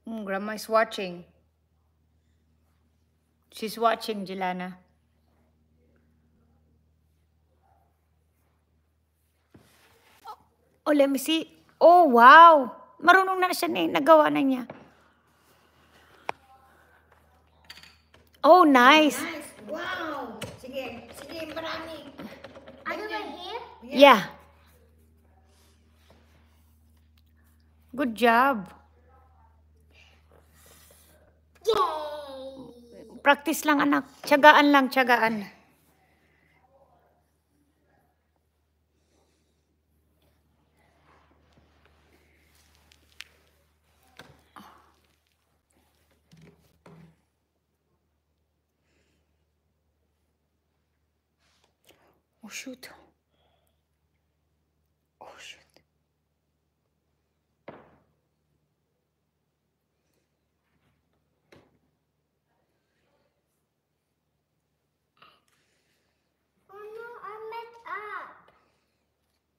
Grandma is watching. She's watching, Jelana. Oh, let me see. Oh, wow. Marunong na siya na. Nagawa na niya. Oh, nice. Nice. Wow. Sige, sige, marami. Are you here? Yeah. Good job. Yay! Practice lang, anak. Tiyagaan lang, tiyagaan. Oh, shoot. Oh, shoot. Oh no, I messed up.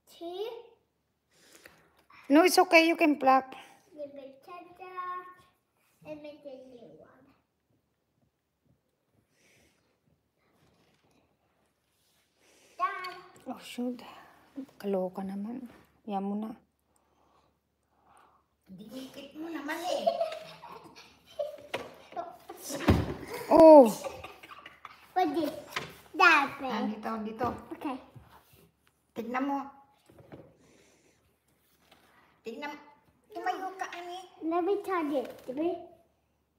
See? No, it's okay. You can pluck. Give it ta-da. And make a new one. Done. Oh, shoot. Kaloka naman. Yan mo na. Dinikit mo naman eh. Oh. What did that Ah, mean? dito, dito. Okay. Tignan mo. Tignan mo. Tumayo ka, ani. Let me touch it.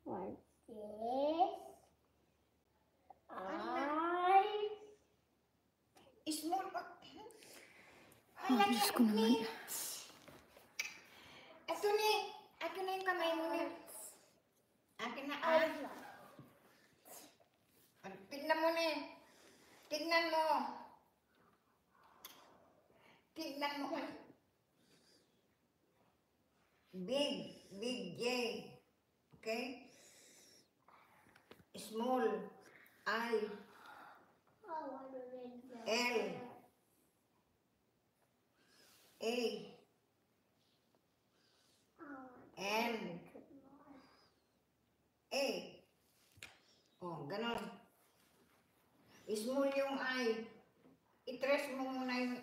What this? Small pa. Oh, Diyos ko naman. Ito ni. Ito na yung kamay mo ni. Akin na, ah. Tignan mo ni. Tignan mo. Tignan mo. Big J. Okay? Small I. L. A. N. A. Oh, ganon. Small yung I. I-trace mo muna yung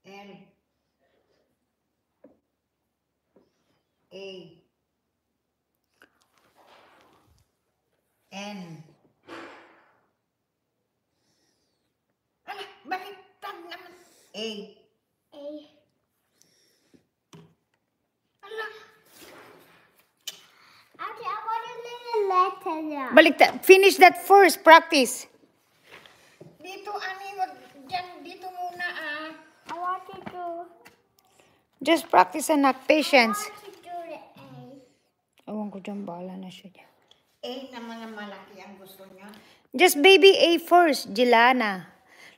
N. A. N. Ala, bakit tag naman? A. A. Ala, Actually, I want a little letter now. Baliktad. Finish that first. Practice. dito ani, wag dyan, dito muna ah. I want to do. Just practice, anak. Patience. I want to do the A. Awan ko dyan. Bahala na siya dyan. A naman na malaki ang gusto niya. Just baby A first, Jelana.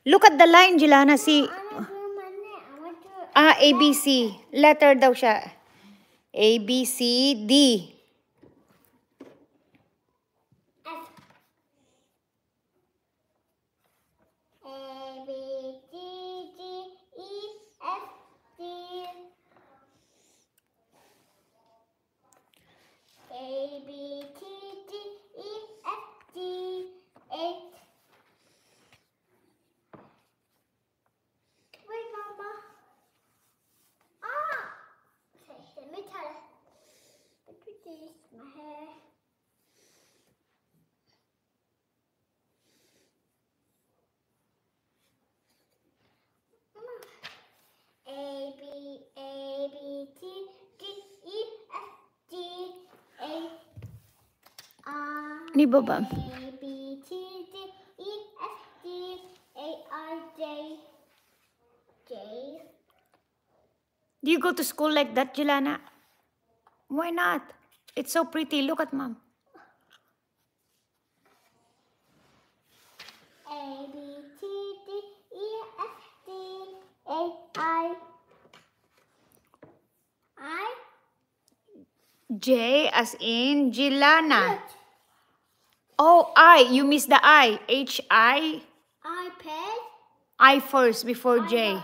Look at the line, Jelana. See. I want to do my name. I want to. Ah, A, B, C. Letter daw siya. A, B, C, D. F. A, B, C, D, E, F, G. A, B, C, D, E, F, G, H. Wait, Mama. Ah! Okay, let me try. Let me do this, my hair. A B C D E F G A R Ni baba. A B C D E F G A R J J. Do you go to school like that, Jelana? Why not? It's so pretty. Look at mom. A B C D E F G A I J as in Jelana. Look, Oh, I. You missed the I. H-I. iPad. I first before J. I